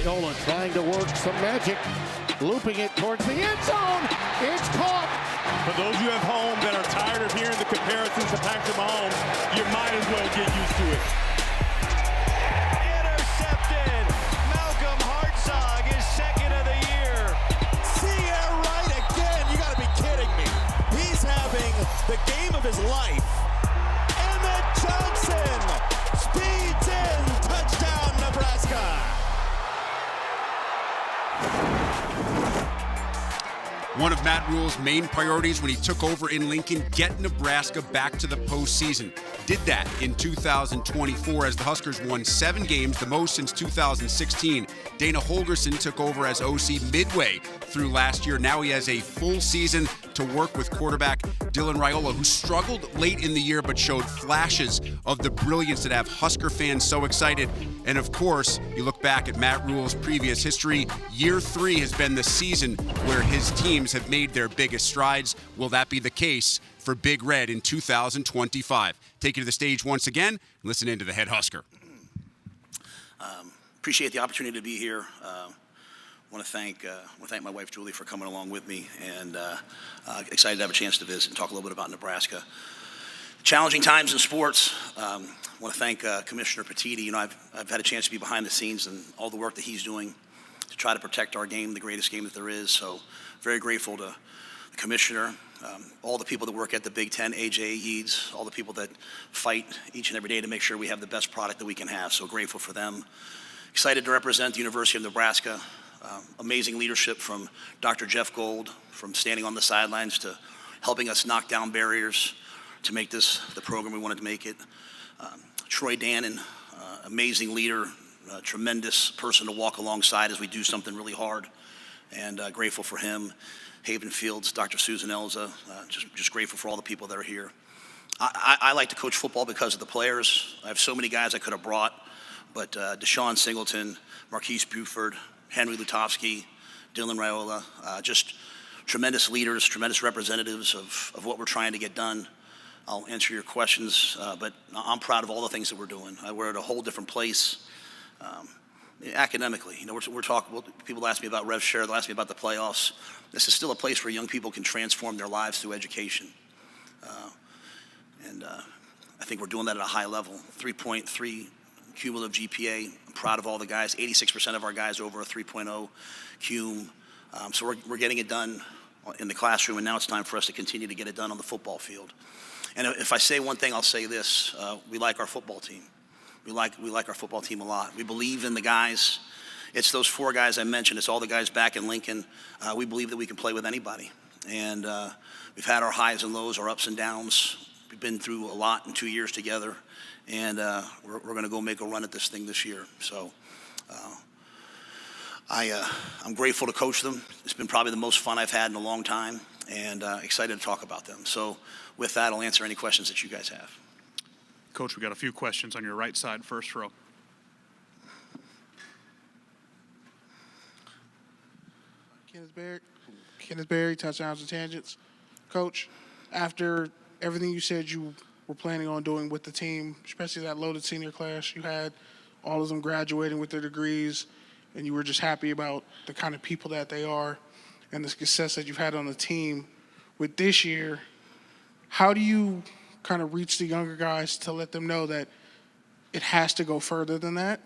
Raiola trying to work some magic, looping it towards the end zone. It's caught. For those of you at home that are tired of hearing the comparisons to Patrick Mahomes, you might as well get used to it. Intercepted. Malcolm Hartzog is second of the year. C.R. Wright again. You got to be kidding me. He's having the game of his life. Emmett Johnson. Speeds in. Touchdown, Nebraska. One of Matt Rhule's main priorities when he took over in Lincoln, get Nebraska back to the postseason. Did that in 2024 as the Huskers won 7 games, the most since 2016. Dana Holgorsen took over as OC midway through last year. Now he has a full season to work with quarterback Dylan Raiola, who struggled late in the year but showed flashes of the brilliance that have Husker fans so excited. And of course, you look back at Matt Rhule's previous history, year 3 has been the season where his teams have made their biggest strides. Will that be the case for Big Red in 2025? Take you to the stage once again. Listen in to the head Husker. Appreciate the opportunity to be here. Want to thank my wife Julie for coming along with me, and excited to have a chance to visit and talk a little bit about Nebraska. Challenging times in sports. Want to thank Commissioner Petiti. You know, I've had a chance to be behind the scenes and all the work that he's doing to try to protect our game, the greatest game that there is. So very grateful to the Commissioner, all the people that work at the Big 10, AJ, Eads, all the people that fight each and every day to make sure we have the best product that we can have. So grateful for them. Excited to represent the University of Nebraska. Amazing leadership from Dr. Jeff Gold, from standing on the sidelines to helping us knock down barriers to make this the program we wanted to make it. Troy Dannon, amazing leader, tremendous person to walk alongside as we do something really hard, and grateful for him. Haven Fields, Dr. Susan Elza, just grateful for all the people that are here. I like to coach football because of the players. I have so many guys I could have brought, but Deshaun Singleton, Marquise Buford, Henry Lutovsky, Dylan Raiola, just tremendous leaders, tremendous representatives of what we're trying to get done. I'll answer your questions, but I'm proud of all the things that we're doing. We're at a whole different place academically. You know, we're talking. People ask me about Rev Share. They'll ask me about the playoffs. This is still a place where young people can transform their lives through education, and I think we're doing that at a high level. 3.3 cumulative GPA. I'm proud of all the guys. 86% of our guys are over a 3.0 cum. So we're getting it done in the classroom, and now it's time for us to continue to get it done on the football field. And if I say one thing, I'll say this: we like our football team. We like our football team a lot. We believe in the guys. It's those 4 guys I mentioned. It's all the guys back in Lincoln. We believe that we can play with anybody, and we've had our highs and lows, our ups and downs. We've been through a lot in 2 years together, and we're going to go make a run at this thing this year. So I'm grateful to coach them. It's been probably the most fun I've had in a long time, and excited to talk about them. So with that, I'll answer any questions that you guys have. Coach, we got a few questions on your right side, first row. Kenneth Berry, touchdowns and tangents. Coach, after everything you said you were planning on doing with the team, especially that loaded senior class you had, all of them graduating with their degrees, and you were just happy about the kind of people that they are and the success that you've had on the team. With this year, how do you kind of reach the younger guys to let them know that it has to go further than that?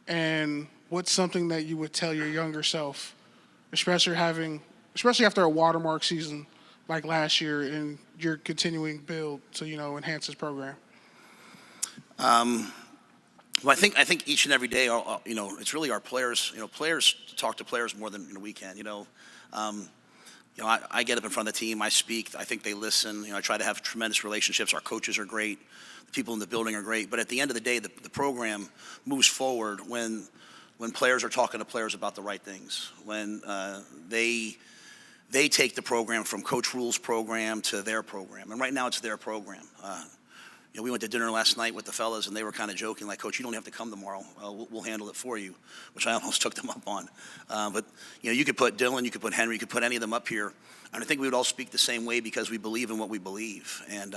And what's something that you would tell your younger self, especially after a watermark season like last year and your continuing build to, enhance this program? Well, I think each and every day, it's really our players. Players talk to players more than we can. I get up in front of the team, I speak, I think they listen. I try to have tremendous relationships. Our coaches are great. The people in the building are great. But at the end of the day, the program moves forward when players are talking to players about the right things, when they take the program from Coach Rhule's program to their program. And right now it's their program. We went to dinner last night with the fellas, and they were kind of joking, like, Coach, you don't have to come tomorrow. We'll handle it for you, which I almost took them up on. But you could put Dylan, you could put Henry, you could put any of them up here, and I think we would all speak the same way because we believe in what we believe. And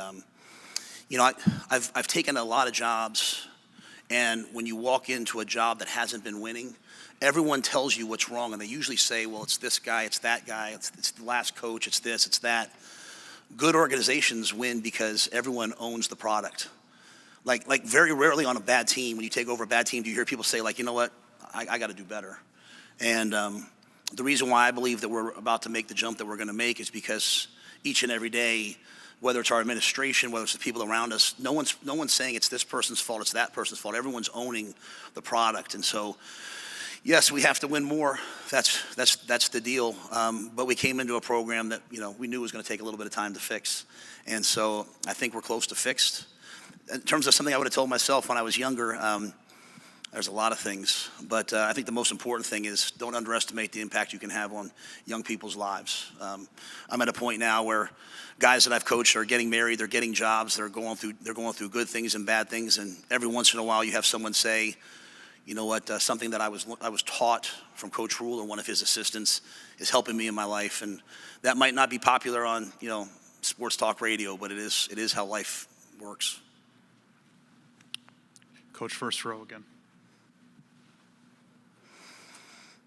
I've taken a lot of jobs And when you walk into a job that hasn't been winning, everyone tells you what's wrong, and they usually say, well, it's this guy, it's that guy, it's the last coach, it's this, it's that. Good organizations win because everyone owns the product. Like very rarely on a bad team, when you take over a bad team, do you hear people say, like, you know what, I got to do better. And the reason why I believe that we're about to make the jump that we're going to make is because each and every day, whether it's our administration, whether it's the people around us, no one's saying it's this person's fault, it's that person's fault. Everyone's owning the product. And so, yes, we have to win more. That's the deal. But we came into a program that, we knew was going to take a little bit of time to fix. And so I think we're close to fixed. In terms of something I would have told myself when I was younger, there's a lot of things. But I think the most important thing is don't underestimate the impact you can have on young people's lives. I'm at a point now where guys that I've coached are getting married, they're getting jobs, they're going through good things and bad things. And every once in a while you have someone say, you know what, something that I was taught from Coach Rhule or one of his assistants is helping me in my life. And that might not be popular on, sports talk radio, but it is how life works. Coach, first row again.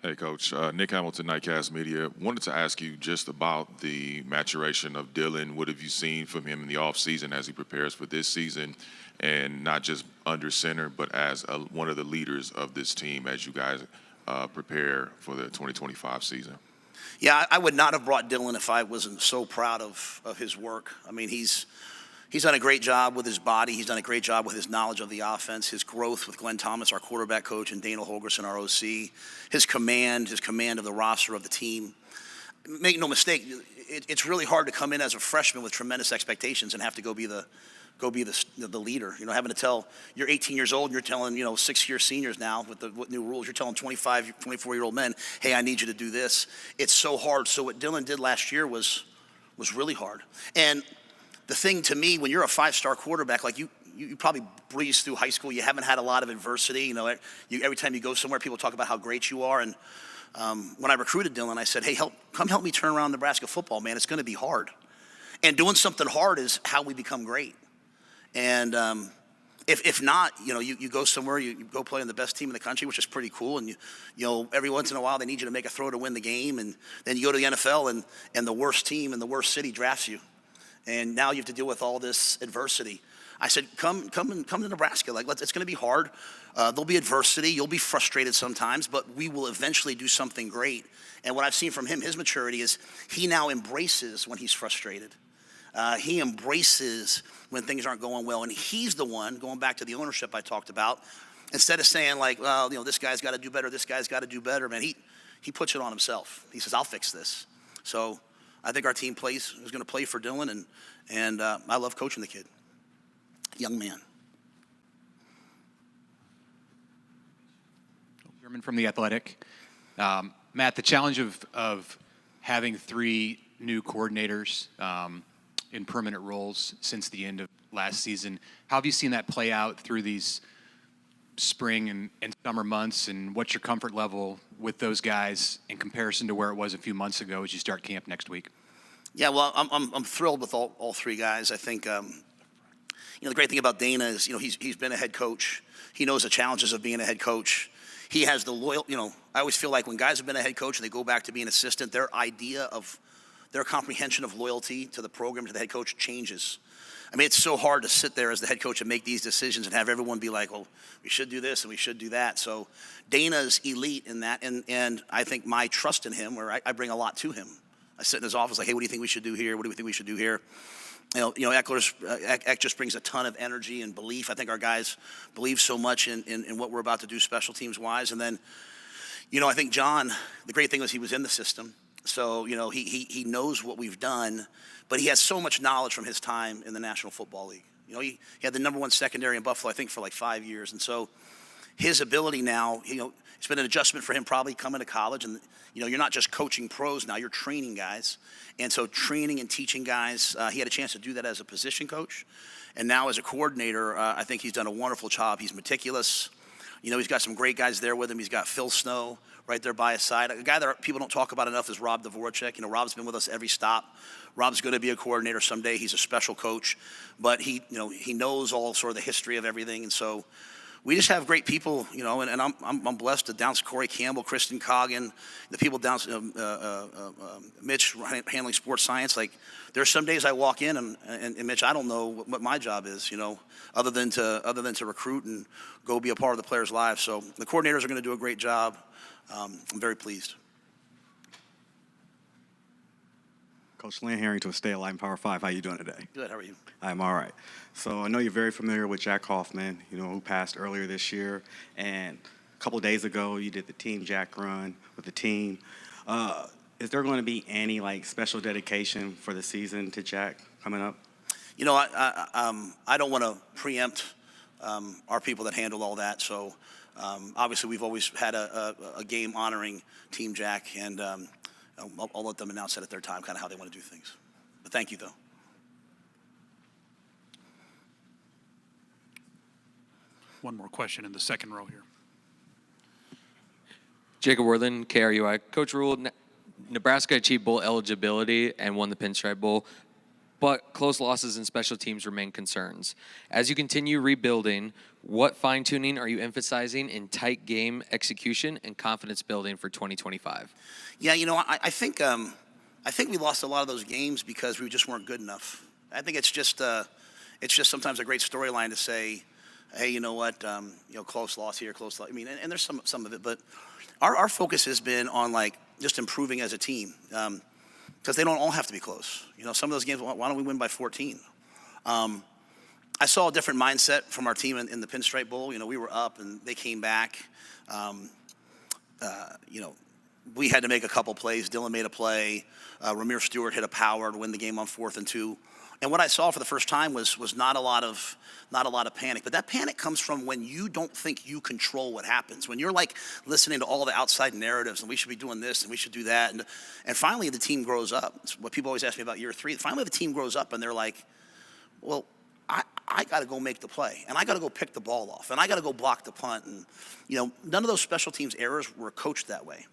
Hey, Coach. Nick Hamilton, Nightcast Media. Wanted to ask you just about the maturation of Dylan. What have you seen from him in the offseason as he prepares for this season, and not just under center, but as one of the leaders of this team as you guys prepare for the 2025 season? Yeah, I would not have brought Dylan if I wasn't so proud of his work. I mean, He's done a great job with his body. He's done a great job with his knowledge of the offense, his growth with Glenn Thomas, our quarterback coach, and Dana Holgerson, our OC, his command of the roster of the team. Make no mistake, it's really hard to come in as a freshman with tremendous expectations and have to go be the leader. Having to tell, you're 18 years old, and you're telling, 6-year seniors now with new rules, you're telling 25, 24-year-old men, hey, I need you to do this. It's so hard. So what Dylan did last year was really hard. And the thing to me, when you're a 5-star quarterback, like you probably breezed through high school, you haven't had a lot of adversity. Every time you go somewhere, people talk about how great you are. And when I recruited Dylan, I said, hey, come help me turn around Nebraska football, man. It's going to be hard. And doing something hard is how we become great. And if not, you go somewhere, you go play on the best team in the country, which is pretty cool. And every once in a while, they need you to make a throw to win the game. And then you go to the NFL, and the worst team in the worst city drafts you. And now you have to deal with all this adversity. I said, come to Nebraska. It's going to be hard. There'll be adversity. You'll be frustrated sometimes, but we will eventually do something great. And what I've seen from him, his maturity is he now embraces when he's frustrated. He embraces when things aren't going well. And he's the one, going back to the ownership I talked about, instead of saying this guy's got to do better, this guy's got to do better, man, he puts it on himself. He says, I'll fix this. So I think our team is going to play for Dylan, and I love coaching the kid. Young man. German from The Athletic. Matt, the challenge of having 3 new coordinators in permanent roles since the end of last season, how have you seen that play out through these spring and summer months, and what's your comfort level with those guys in comparison to where it was a few months ago as you start camp next week? Yeah, well, I'm thrilled with all 3 guys. I think the great thing about Dana is he's been a head coach. He knows the challenges of being a head coach. He has the loyal. I always feel like when guys have been a head coach and they go back to being an assistant, their comprehension of loyalty to the program, to the head coach, changes. I mean, it's so hard to sit there as the head coach and make these decisions and have everyone be like, well, we should do this and we should do that. So Dana's elite in that, and I think my trust in him, where I bring a lot to him. I sit in his office like, hey, what do you think we should do here? What do we think we should do here? Eck just brings a ton of energy and belief. I think our guys believe so much in what we're about to do special teams wise. And then, I think John, the great thing was he was in the system. So, he knows what we've done, but he has so much knowledge from his time in the National Football League. He had the #1 secondary in Buffalo, I think, for like 5 years. And so his ability now, it's been an adjustment for him probably coming to college. And, you're not just coaching pros now, you're training guys. And so training and teaching guys, he had a chance to do that as a position coach. And now as a coordinator, I think he's done a wonderful job. He's meticulous. He's got some great guys there with him. He's got Phil Snow right there by his side. A guy that people don't talk about enough is Rob Dvorak. Rob's been with us every stop. Rob's going to be a coordinator someday. He's a special coach. But he knows all sort of the history of everything. And so we just have great people, you know, and I'm blessed to down Corey Campbell, Kristen Coggin, the people down Mitch handling sports science. Like, there's some days I walk in and Mitch, I don't know what my job is, you know, other than to recruit and go be a part of the players' lives. So the coordinators are going to do a great job. I'm very pleased. Coach Lynn Harrington with Stay Alive in Power 5. How you doing today? Good. How are you? I'm all right. So I know you're very familiar with Jack Hoffman, you know, who passed earlier this year. And a couple of days ago, you did the Team Jack run with the team. Is there going to be any, like, special dedication for the season to Jack coming up? You know, I don't want to preempt our people that handle all that. So obviously, we've always had a game honoring Team Jack, and I'll let them announce that at their time, kind of how they want to do things. But thank you, though. One more question in the second row here. Jacob Worthen, KRUI. Coach Rhule, Nebraska achieved bowl eligibility and won the Pinstripe Bowl, but close losses in special teams remain concerns. As you continue rebuilding, what fine-tuning are you emphasizing in tight game execution and confidence building for 2025? Yeah, you know, I think we lost a lot of those games because we just weren't good enough. I think it's just sometimes a great storyline to say, hey, you know what, you know, close loss here, close loss. I mean, and there's some of it, but our focus has been on, like, just improving as a team, because they don't all have to be close. You know, some of those games, why don't we win by 14? I saw a different mindset from our team in the Pinstripe Bowl. You know, we were up and they came back. You know, we had to make a couple plays. Dylan made a play. Ramir Stewart hit a power to win the game on 4th and 2. And what I saw for the first time was not a lot of panic. But that panic comes from when you don't think you control what happens. When you're, like, listening to all the outside narratives and we should be doing this and we should do that. And finally the team grows up. It's what people always ask me about year 3. Finally the team grows up and they're like, well, I got to go make the play, and I got to go pick the ball off, and I got to go block the punt. And, you know, none of those special teams errors were coached that way.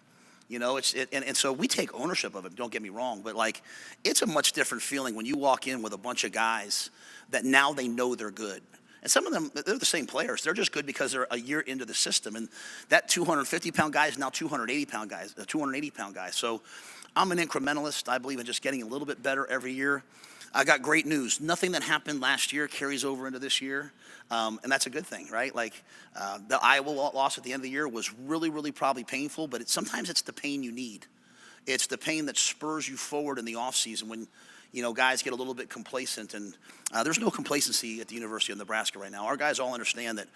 You know, and so we take ownership of it, don't get me wrong, but, like, it's a much different feeling when you walk in with a bunch of guys that now they know they're good. And some of them, they're the same players. They're just good because they're a year into the system. And that 250-pound guy is now 280-pound guys, a 280-pound guy. So I'm an incrementalist. I believe in just getting a little bit better every year. I got great news. Nothing that happened last year carries over into this year, and that's a good thing, right? Like, the Iowa loss at the end of the year was really, really probably painful, but sometimes it's the pain you need. It's the pain that spurs you forward in the offseason when, you know, guys get a little bit complacent, and there's no complacency at the University of Nebraska right now. Our guys all understand that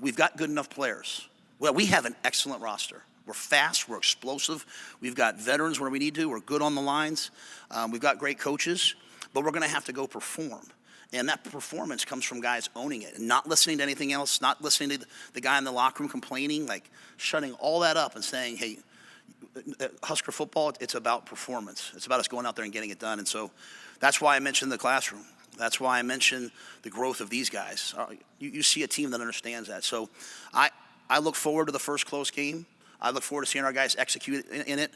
we've got good enough players. Well, we have an excellent roster. We're fast, we're explosive. We've got veterans where we need to. We're good on the lines. We've got great coaches. But we're going to have to go perform. And that performance comes from guys owning it and not listening to anything else, not listening to the guy in the locker room complaining, like shutting all that up and saying, hey, Husker football, it's about performance. It's about us going out there and getting it done. And so that's why I mentioned the classroom. That's why I mentioned the growth of these guys. You see a team that understands that. So I look forward to the first close game. I look forward to seeing our guys execute in it.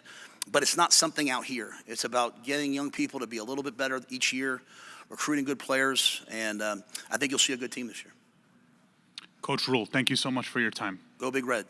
But it's not something out here. It's about getting young people to be a little bit better each year, recruiting good players, and I think you'll see a good team this year. Coach Rhule, thank you so much for your time. Go Big Red.